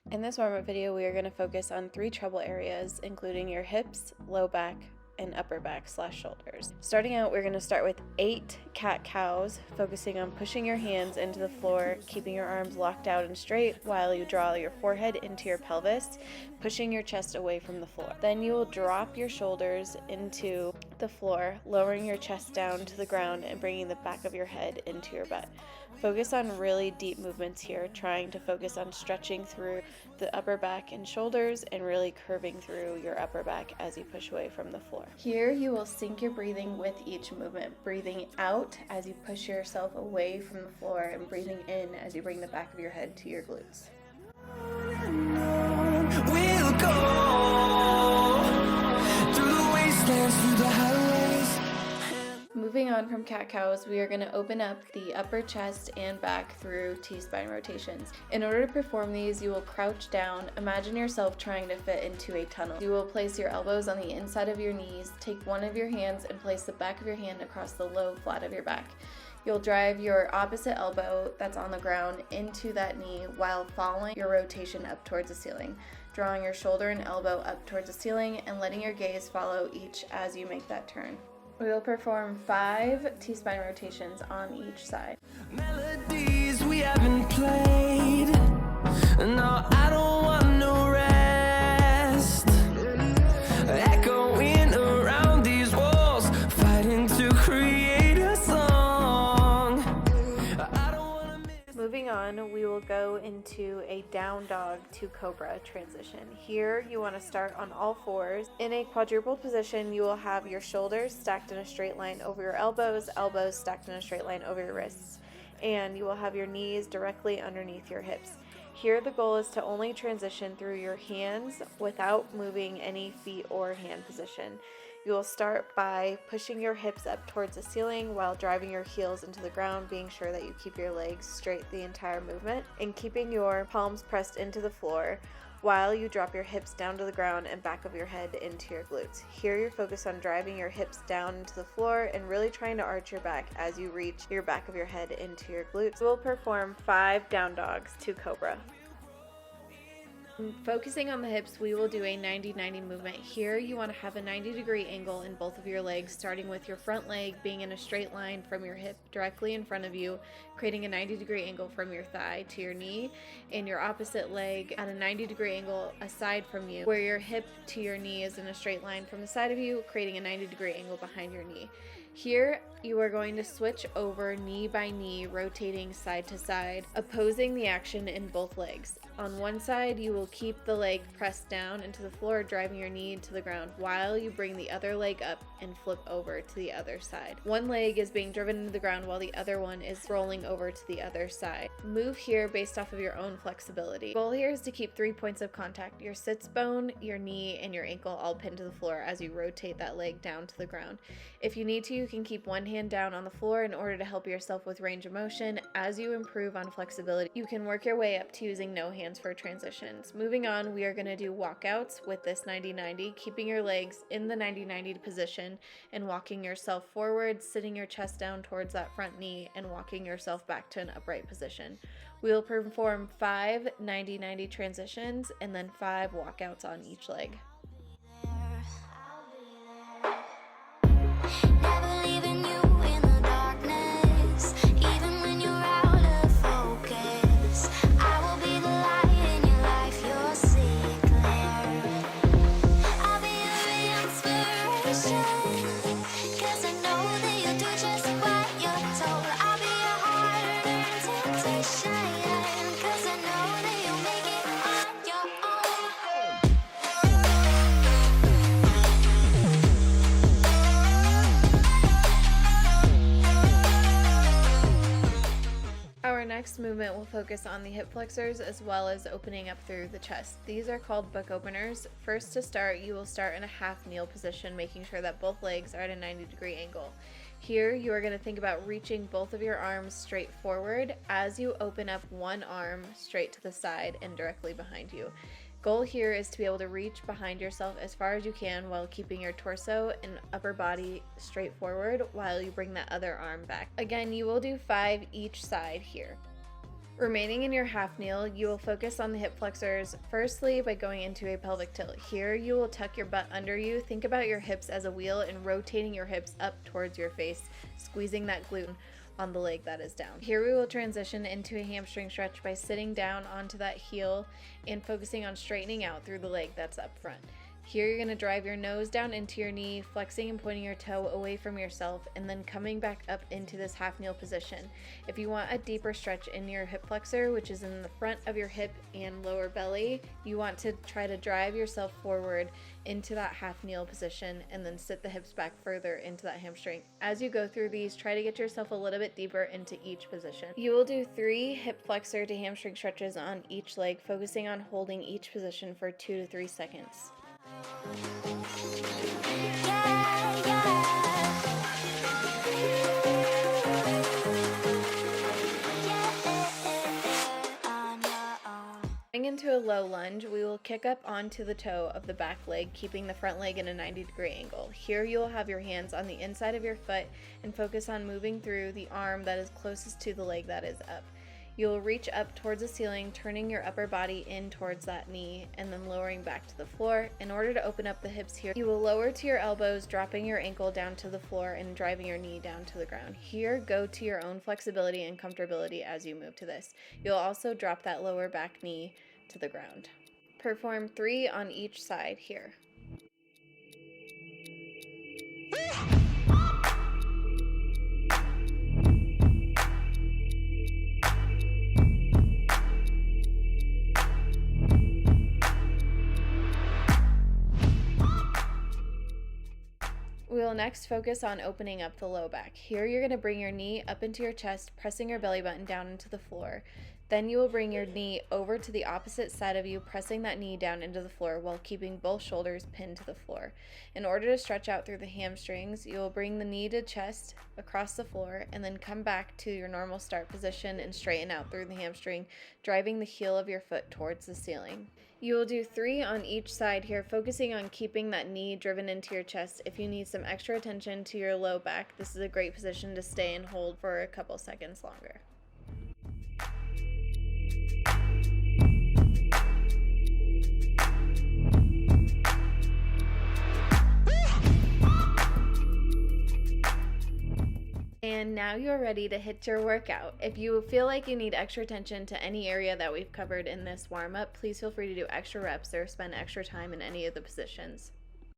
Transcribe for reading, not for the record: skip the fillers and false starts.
In this warm-up video, we are going to focus on 3 trouble areas, including your hips, low back, and upper back / shoulders. Starting out, we're going to start with 8 cat-cows, focusing on pushing your hands into the floor, keeping your arms locked out and straight while you draw your forehead into your pelvis, pushing your chest away from the floor. Then you will drop your shoulders into the floor, lowering your chest down to the ground and bringing the back of your head into your butt. Focus on really deep movements here, trying to focus on stretching through the upper back and shoulders and really curving through your upper back as you push away from the floor. Here you will sync your breathing with each movement, breathing out as you push yourself away from the floor and breathing in as you bring the back of your head to your glutes. We'll go through the wastelands, through the highways. Moving on from cat-cows, we are going to open up the upper chest and back through T-spine rotations. In order to perform these, you will crouch down. Imagine yourself trying to fit into a tunnel. You will place your elbows on the inside of your knees, take one of your hands and place the back of your hand across the low flat of your back. You'll drive your opposite elbow that's on the ground into that knee while following your rotation up towards the ceiling, drawing your shoulder and elbow up towards the ceiling and letting your gaze follow each as you make that turn. We will perform 5 T-spine rotations on each side. Melodies we haven't played. No, I don't want no rest. Echoing around these walls, fighting to create a song. I don't wanna miss. Moving on, we will go into a down dog to cobra transition. Here, you want to start on all fours. In a quadrupled position, you will have your shoulders stacked in a straight line over your elbows, elbows stacked in a straight line over your wrists, and you will have your knees directly underneath your hips. Here, the goal is to only transition through your hands without moving any feet or hand position. You will start by pushing your hips up towards the ceiling while driving your heels into the ground, being sure that you keep your legs straight the entire movement, and keeping your palms pressed into the floor while you drop your hips down to the ground and back of your head into your glutes. Here you're focused on driving your hips down into the floor and really trying to arch your back as you reach your back of your head into your glutes. We'll perform 5 down dogs to cobra. Focusing on the hips, we will do a 90-90 movement. Here you want to have a 90-degree angle in both of your legs, starting with your front leg being in a straight line from your hip directly in front of you, creating a 90-degree angle from your thigh to your knee, and your opposite leg at a 90-degree angle aside from you, where your hip to your knee is in a straight line from the side of you, creating a 90-degree angle behind your knee. Here, you are going to switch over knee by knee, rotating side to side, opposing the action in both legs. On one side, you will keep the leg pressed down into the floor, driving your knee to the ground, while you bring the other leg up and flip over to the other side. One leg is being driven into the ground while the other one is rolling over to the other side. Move here based off of your own flexibility. The goal here is to keep 3 points of contact: your sits bone, your knee, and your ankle all pinned to the floor as you rotate that leg down to the ground. If you need to, you can keep one hand down on the floor in order to help yourself with range of motion. As you improve on flexibility, you can work your way up to using no hands for transitions. Moving on, we are going to do walkouts with this 90-90, keeping your legs in the 90-90 position and walking yourself forward, sitting your chest down towards that front knee, and walking yourself back to an upright position. We will perform 5 90-90 transitions and then 5 walkouts on each leg. Never leaving you in the darkness, even when you're out of focus. I will be the light in your life, you'll see it clear. I'll be your inspiration, 'cause I know that you'll do just what you're told. I'll be your hard-earned temptation, 'cause I know that you'll make it on your own. Our next movement will focus on the hip flexors as well as opening up through the chest. These are called book openers. First, to start, you will start in a half kneel position, making sure that both legs are at a 90-degree angle. Here, you are going to think about reaching both of your arms straight forward as you open up one arm straight to the side and directly behind you. Goal here is to be able to reach behind yourself as far as you can while keeping your torso and upper body straight forward while you bring that other arm back. Again, you will do 5 each side here. Remaining in your half kneel, you will focus on the hip flexors, firstly by going into a pelvic tilt. Here you will tuck your butt under you, think about your hips as a wheel and rotating your hips up towards your face, squeezing that glute on the leg that is down. Here we will transition into a hamstring stretch by sitting down onto that heel and focusing on straightening out through the leg that's up front. Here you're going to drive your nose down into your knee, flexing and pointing your toe away from yourself, and then coming back up into this half kneel position. If you want a deeper stretch in your hip flexor, which is in the front of your hip and lower belly, you want to try to drive yourself forward into that half kneel position and then sit the hips back further into that hamstring. As you go through these, try to get yourself a little bit deeper into each position. You will do 3 hip flexor to hamstring stretches on each leg, focusing on holding each position for 2 to 3 seconds. Going into a low lunge, we will kick up onto the toe of the back leg, keeping the front leg in a 90-degree angle. Here you will have your hands on the inside of your foot and focus on moving through the arm that is closest to the leg that is up. You will reach up towards the ceiling, turning your upper body in towards that knee and then lowering back to the floor. In order to open up the hips here, you will lower to your elbows, dropping your ankle down to the floor and driving your knee down to the ground. Here, go to your own flexibility and comfortability as you move to this. You'll also drop that lower back knee to the ground. Perform 3 on each side here. We will next focus on opening up the low back. Here you're going to bring your knee up into your chest, pressing your belly button down into the floor. Then you will bring your knee over to the opposite side of you, pressing that knee down into the floor while keeping both shoulders pinned to the floor. In order to stretch out through the hamstrings, you will bring the knee to chest across the floor and then come back to your normal start position and straighten out through the hamstring, driving the heel of your foot towards the ceiling. You will do 3 on each side here, focusing on keeping that knee driven into your chest. If you need some extra attention to your low back, this is a great position to stay and hold for a couple seconds longer. And now you're ready to hit your workout. If you feel like you need extra attention to any area that we've covered in this warm-up, please feel free to do extra reps or spend extra time in any of the positions.